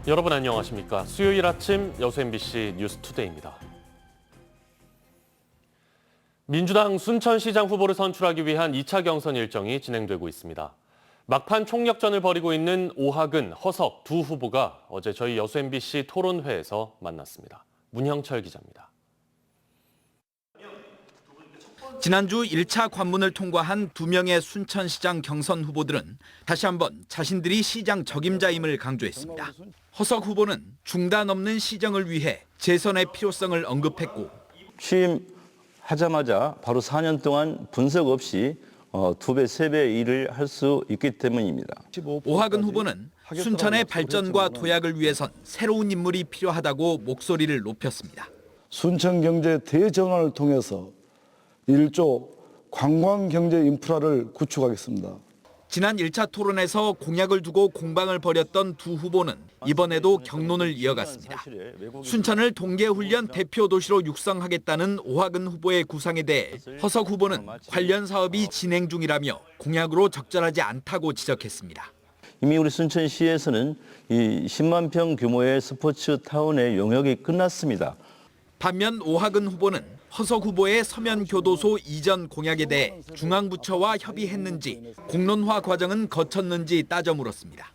여러분 안녕하십니까? 수요일 아침 여수 MBC 뉴스투데이입니다. 민주당 순천시장 후보를 선출하기 위한 2차 경선 일정이 진행되고 있습니다. 막판 총력전을 벌이고 있는 오하근, 허석 두 후보가 어제 저희 여수 MBC 토론회에서 만났습니다. 문형철 기자입니다. 지난주 1차 관문을 통과한 2명의 순천시장 경선 후보들은 다시 한번 자신들이 시장 적임자임을 강조했습니다. 허석 후보는 중단 없는 시정을 위해 재선의 필요성을 언급했고 취임하자마자 바로 4년 동안 분석 없이 2배, 3배 일을 할 수 있기 때문입니다. 오하근 후보는 순천의 발전과 도약을 위해선 새로운 인물이 필요하다고 목소리를 높였습니다. 순천 경제 대전환을 통해서 1조 관광경제 인프라를 구축하겠습니다. 지난 1차 토론에서 공약을 두고 공방을 벌였던 두 후보는 이번에도 격론을 이어갔습니다. 순천을 동계훈련 대표 도시로 육성하겠다는 오하근 후보의 구상에 대해 허석 후보는 관련 사업이 진행 중이라며 공약으로 적절하지 않다고 지적했습니다. 이미 우리 순천시에서는 이 10만 평 규모의 스포츠 타운의 용역이 끝났습니다. 반면 오하근 후보는 허석 후보의 서면교도소 이전 공약에 대해 중앙부처와 협의했는지 공론화 과정은 거쳤는지 따져 물었습니다.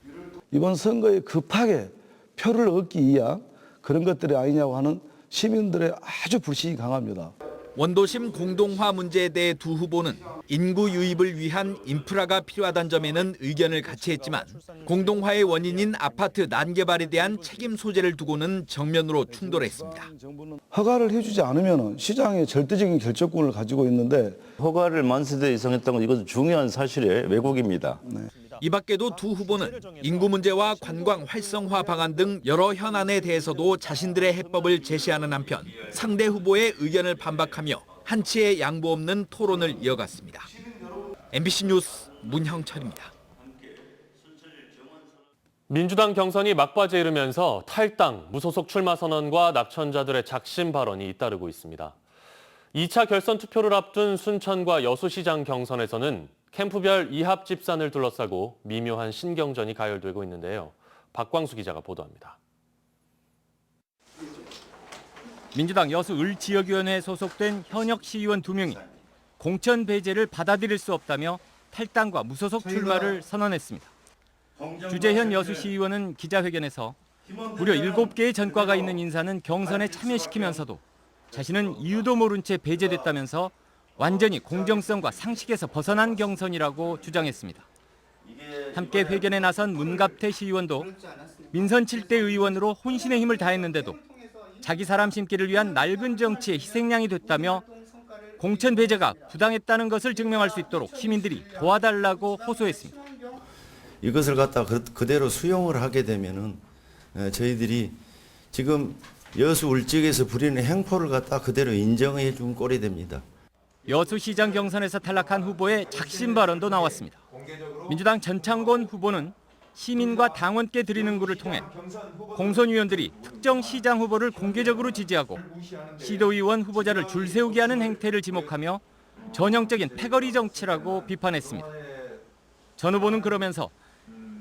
이번 선거에 급하게 표를 얻기 위한 그런 것들이 아니냐고 하는 시민들의 아주 불신이 강합니다. 원도심 공동화 문제에 대해 두 후보는 인구 유입을 위한 인프라가 필요하다는 점에는 의견을 같이 했지만 공동화의 원인인 아파트 난개발에 대한 책임 소재를 두고는 정면으로 충돌했습니다. 허가를 해주지 않으면 시장의 절대적인 결정권을 가지고 있는데 허가를 만세대 이상 했다는 건 이것은 중요한 사실의 왜곡입니다. 이 밖에도 두 후보는 인구 문제와 관광 활성화 방안 등 여러 현안에 대해서도 자신들의 해법을 제시하는 한편 상대 후보의 의견을 반박하며 한치의 양보 없는 토론을 이어갔습니다. MBC 뉴스 문형철입니다. 민주당 경선이 막바지에 이르면서 탈당, 무소속 출마 선언과 낙천자들의 작심 발언이 잇따르고 있습니다. 2차 결선 투표를 앞둔 순천과 여수시장 경선에서는 캠프별 이합 집산을 둘러싸고 미묘한 신경전이 가열되고 있는데요. 박광수 기자가 보도합니다. 민주당 여수 을지역위원회에 소속된 현역 시의원 2명이 공천 배제를 받아들일 수 없다며 탈당과 무소속 출마를 선언했습니다. 주재현 여수시의원은 기자회견에서 무려 7개의 전과가 있는 인사는 경선에 참여시키면서도 자신은 이유도 모른 채 배제됐다면서 완전히 공정성과 상식에서 벗어난 경선이라고 주장했습니다. 함께 회견에 나선 문갑태 시의원도 민선 7대 의원으로 혼신의 힘을 다했는데도 자기 사람 심기를 위한 낡은 정치의 희생양이 됐다며 공천 배제가 부당했다는 것을 증명할 수 있도록 시민들이 도와달라고 호소했습니다. 이것을 갖다 그대로 수용을 하게 되면은 저희들이 지금 여수 울지역에서 부리는 행포를 갖다 그대로 인정해 준 꼴이 됩니다. 여수시장 경선에서 탈락한 후보의 작심 발언도 나왔습니다. 민주당 전창곤 후보는 시민과 당원께 드리는 글을 통해 공선위원들이 특정 시장 후보를 공개적으로 지지하고 시도의원 후보자를 줄 세우게 하는 행태를 지목하며 전형적인 패거리 정치라고 비판했습니다. 전 후보는 그러면서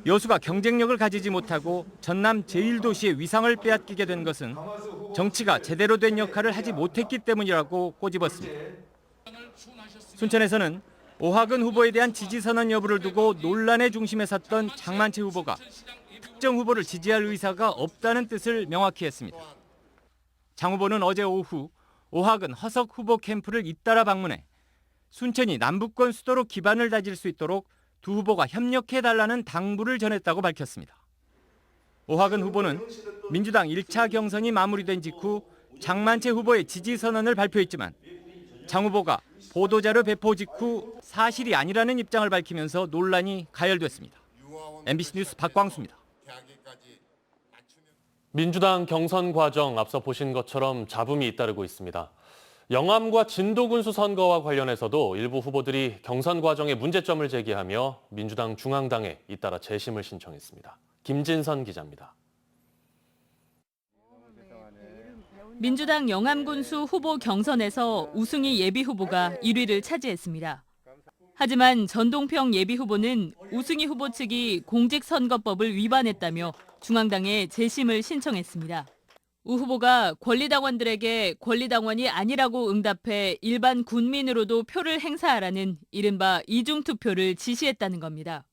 여수가 경쟁력을 가지지 못하고 전남 제1도시의 위상을 빼앗기게 된 것은 정치가 제대로 된 역할을 하지 못했기 때문이라고 꼬집었습니다. 순천에서는 오하근 후보에 대한 지지 선언 여부를 두고 논란의 중심에 섰던 장만채 후보가 특정 후보를 지지할 의사가 없다는 뜻을 명확히 했습니다. 장 후보는 어제 오후 오하근 허석 후보 캠프를 잇따라 방문해 순천이 남부권 수도로 기반을 다질 수 있도록 두 후보가 협력해달라는 당부를 전했다고 밝혔습니다. 오하근 후보는 민주당 1차 경선이 마무리된 직후 장만채 후보의 지지 선언을 발표했지만 장 후보가 보도자료 배포 직후 사실이 아니라는 입장을 밝히면서 논란이 가열됐습니다. MBC 뉴스 박광수입니다. 민주당 경선 과정 앞서 보신 것처럼 잡음이 잇따르고 있습니다. 영암과 진도군수 선거와 관련해서도 일부 후보들이 경선 과정에 문제점을 제기하며 민주당 중앙당에 잇따라 재심을 신청했습니다. 김진선 기자입니다. 민주당 영암군수 후보 경선에서 우승희 예비후보가 1위를 차지했습니다. 하지만 전동평 예비후보는 우승희 후보 측이 공직선거법을 위반했다며 중앙당에 재심을 신청했습니다. 우 후보가 권리당원들에게 권리당원이 아니라고 응답해 일반 군민으로도 표를 행사하라는 이른바 이중투표를 지시했다는 겁니다.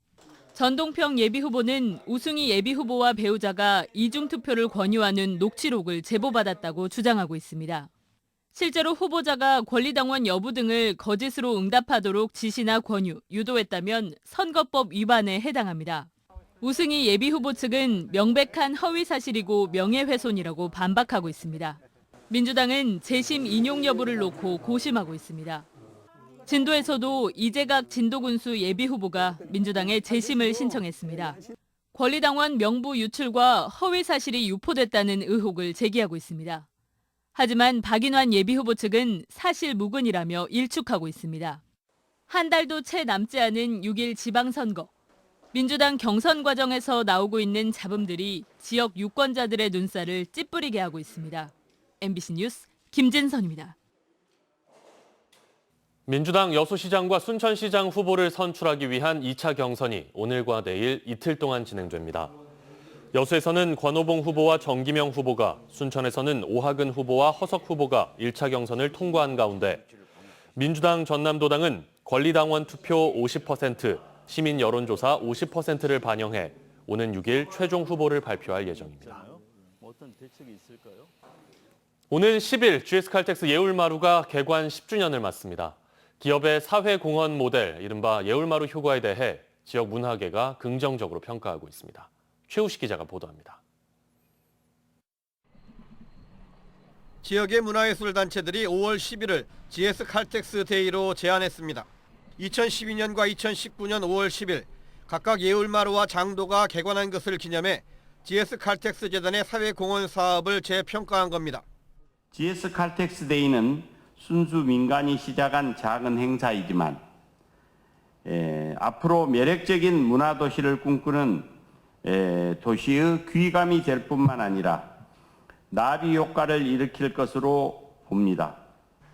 전동평 예비후보는 우승희 예비후보와 배우자가 이중투표를 권유하는 녹취록을 제보받았다고 주장하고 있습니다. 실제로 후보자가 권리당원 여부 등을 거짓으로 응답하도록 지시나 권유, 유도했다면 선거법 위반에 해당합니다. 우승희 예비후보 측은 명백한 허위 사실이고 명예훼손이라고 반박하고 있습니다. 민주당은 재심 인용 여부를 놓고 고심하고 있습니다. 진도에서도 이재각 진도군수 예비후보가 민주당에 재심을 신청했습니다. 권리당원 명부 유출과 허위 사실이 유포됐다는 의혹을 제기하고 있습니다. 하지만 박인환 예비후보 측은 사실 무근이라며 일축하고 있습니다. 한 달도 채 남지 않은 6일 지방선거. 민주당 경선 과정에서 나오고 있는 잡음들이 지역 유권자들의 눈살을 찌푸리게 하고 있습니다. MBC 뉴스 김진선입니다. 민주당 여수시장과 순천시장 후보를 선출하기 위한 2차 경선이 오늘과 내일 이틀 동안 진행됩니다. 여수에서는 권오봉 후보와 정기명 후보가, 순천에서는 오하근 후보와 허석 후보가 1차 경선을 통과한 가운데 민주당 전남도당은 권리당원 투표 50%, 시민 여론조사 50%를 반영해 오는 6일 최종 후보를 발표할 예정입니다. 어떤 대책이 있을까요? 오는 10일 GS칼텍스 예울마루가 개관 10주년을 맞습니다. 기업의 사회공헌 모델, 이른바 예울마루 효과에 대해 지역 문화계가 긍정적으로 평가하고 있습니다. 최우식 기자가 보도합니다. 지역의 문화예술단체들이 5월 11일 GS칼텍스 데이로 제안했습니다. 2012년과 2019년 5월 10일 각각 예울마루와 장도가 개관한 것을 기념해 GS칼텍스 재단의 사회공헌 사업을 재평가한 겁니다. GS칼텍스 데이는 순수 민간이 시작한 작은 행사이지만 앞으로 매력적인 문화도시를 꿈꾸는 도시의 귀감이 될 뿐만 아니라 나비 효과를 일으킬 것으로 봅니다.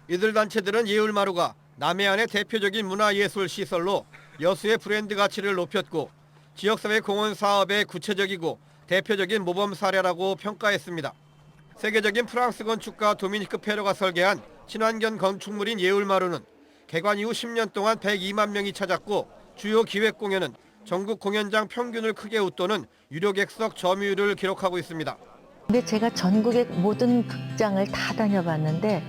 이들 단체들은 예울마루가 남해안의 대표적인 문화예술 시설로 여수의 브랜드 가치를 높였고 지역사회 공헌 사업의 구체적이고 대표적인 모범 사례라고 평가했습니다. 세계적인 프랑스 건축가 도미니크 페로가 설계한 친환경 건축물인 예울마루는 개관 이후 10년 동안 102만 명이 찾았고 주요 기획 공연은 전국 공연장 평균을 크게 웃도는 유료 객석 점유율을 기록하고 있습니다. 근데 제가 전국의 모든 극장을 다 다녀봤는데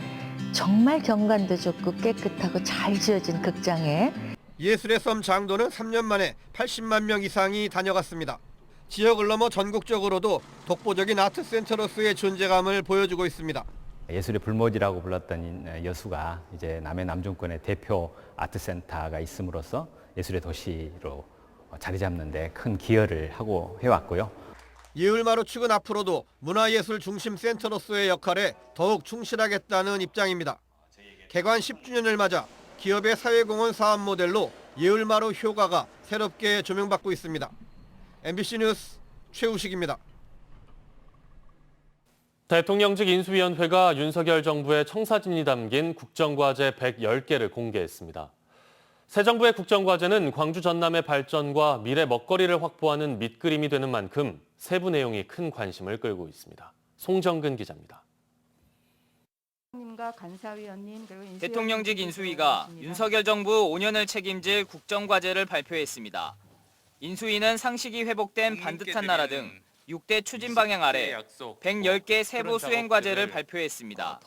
정말 경관도 좋고 깨끗하고 잘 지어진 극장에 예술의 섬 장도는 3년 만에 80만 명 이상이 다녀갔습니다. 지역을 넘어 전국적으로도 독보적인 아트센터로서의 존재감을 보여주고 있습니다. 예술의 불모지라고 불렀던 여수가 이제 남해 남중권의 대표 아트센터가 있음으로써 예술의 도시로 자리 잡는 데 큰 기여를 하고 해왔고요. 예울마루 측은 앞으로도 문화예술 중심 센터로서의 역할에 더욱 충실하겠다는 입장입니다. 개관 10주년을 맞아 기업의 사회공헌 사업 모델로 예울마루 효과가 새롭게 조명받고 있습니다. MBC 뉴스 최우식입니다. 대통령직 인수위원회가 윤석열 정부의 청사진이 담긴 국정과제 110개를 공개했습니다. 새 정부의 국정과제는 광주 전남의 발전과 미래 먹거리를 확보하는 밑그림이 되는 만큼 세부 내용이 큰 관심을 끌고 있습니다. 송정근 기자입니다. 대통령직 인수위가 윤석열 정부 5년을 책임질 국정과제를 발표했습니다. 인수위는 상식이 회복된 반듯한 나라 등 6대 추진 방향 아래 110개 세부 수행 과제를 발표했습니다.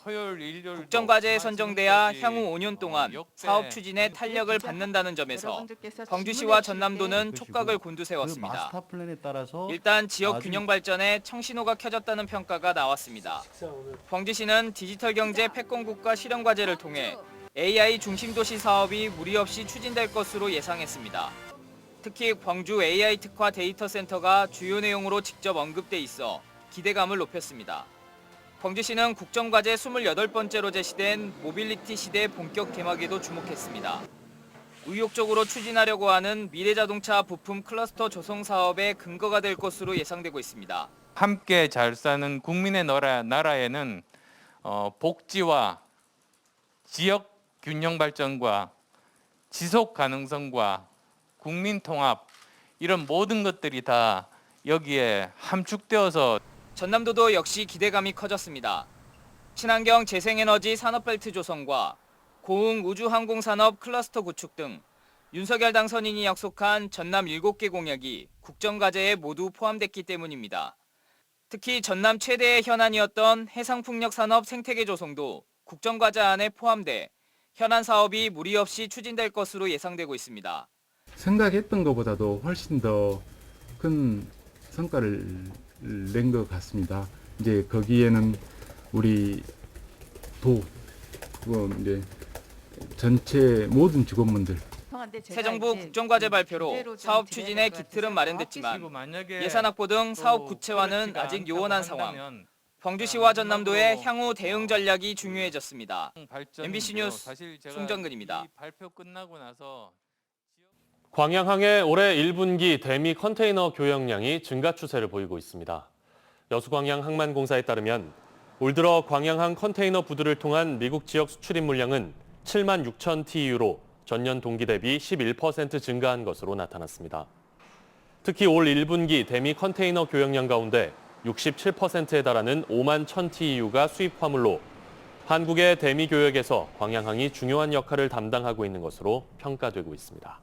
국정과제에 선정돼야 향후 5년 동안 사업 추진에 탄력을 받는다는 점에서 광주시와 전남도는 촉각을 곤두세웠습니다. 일단 지역 균형 발전에 청신호가 켜졌다는 평가가 나왔습니다. 광주시는 디지털 경제 패권국가 실현 과제를 통해 AI 중심 도시 사업이 무리 없이 추진될 것으로 예상했습니다. 특히 광주 AI 특화 데이터 센터가 주요 내용으로 직접 언급돼 있어 기대감을 높였습니다. 광주시는 국정과제 28번째로 제시된 모빌리티 시대 본격 개막에도 주목했습니다. 의욕적으로 추진하려고 하는 미래자동차 부품 클러스터 조성 사업의 근거가 될 것으로 예상되고 있습니다. 함께 잘 사는 국민의 나라에는 복지와 지역 균형 발전과 지속 가능성과 국민 통합 이런 모든 것들이 다 여기에 함축되어서 전남도도 역시 기대감이 커졌습니다. 친환경 재생에너지 산업벨트 조성과 고흥 우주항공산업 클러스터 구축 등 윤석열 당선인이 약속한 전남 7개 공약이 국정과제에 모두 포함됐기 때문입니다. 특히 전남 최대의 현안이었던 해상풍력산업 생태계 조성도 국정과제 안에 포함돼 현안 사업이 무리 없이 추진될 것으로 예상되고 있습니다. 생각했던 것보다도 훨씬 더 큰 성과를 낸 것 같습니다. 이제 거기에는 우리 이제 전체 모든 직원분들. 새 정부 국정과제 발표로 사업 추진에 기틀은 마련됐지만 예산 확보 등 사업 구체화는 아직 요원한 상황. 광주시와 전남도의 향후 대응 전략이 중요해졌습니다. MBC 뉴스 송정근입니다. 발표 끝나고 나서 광양항의 올해 1분기 대미 컨테이너 교역량이 증가 추세를 보이고 있습니다. 여수광양항만공사에 따르면 올 들어 광양항 컨테이너 부두를 통한 미국 지역 수출입 물량은 7만 6천 TEU로 전년 동기 대비 11% 증가한 것으로 나타났습니다. 특히 올 1분기 대미 컨테이너 교역량 가운데 67%에 달하는 5만 1천 TEU가 수입 화물로 한국의 대미 교역에서 광양항이 중요한 역할을 담당하고 있는 것으로 평가되고 있습니다.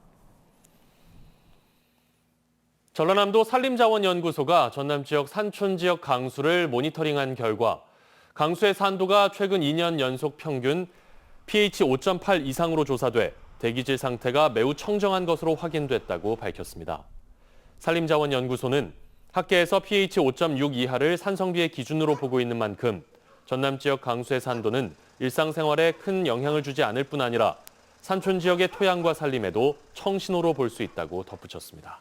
전라남도 산림자원연구소가 전남 지역 산촌 지역 강수를 모니터링한 결과 강수의 산도가 최근 2년 연속 평균 pH 5.8 이상으로 조사돼 대기질 상태가 매우 청정한 것으로 확인됐다고 밝혔습니다. 산림자원연구소는 학계에서 pH 5.6 이하를 산성비의 기준으로 보고 있는 만큼 전남 지역 강수의 산도는 일상생활에 큰 영향을 주지 않을 뿐 아니라 산촌 지역의 토양과 산림에도 청신호로 볼 수 있다고 덧붙였습니다.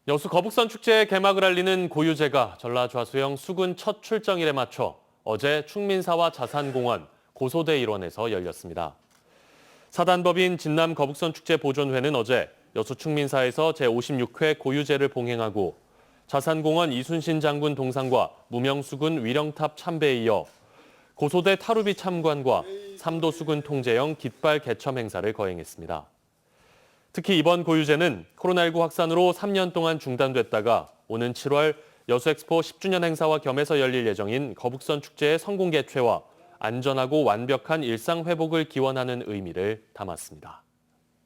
여수 거북선 축제의 개막을 알리는 고유제가 전라 좌수영 수군 첫 출정일에 맞춰 어제 충민사와 자산공원, 고소대 일원에서 열렸습니다. 사단법인 진남 거북선 축제 보존회는 어제 여수 충민사에서 제56회 고유제를 봉행하고 자산공원 이순신 장군 동상과 무명수군 위령탑 참배에 이어 고소대 타루비 참관과 삼도수군 통제형 깃발 개첨 행사를 거행했습니다. 특히 이번 고유제는 코로나19 확산으로 3년 동안 중단됐다가 오는 7월 여수엑스포 10주년 행사와 겸해서 열릴 예정인 거북선 축제의 성공 개최와 안전하고 완벽한 일상 회복을 기원하는 의미를 담았습니다.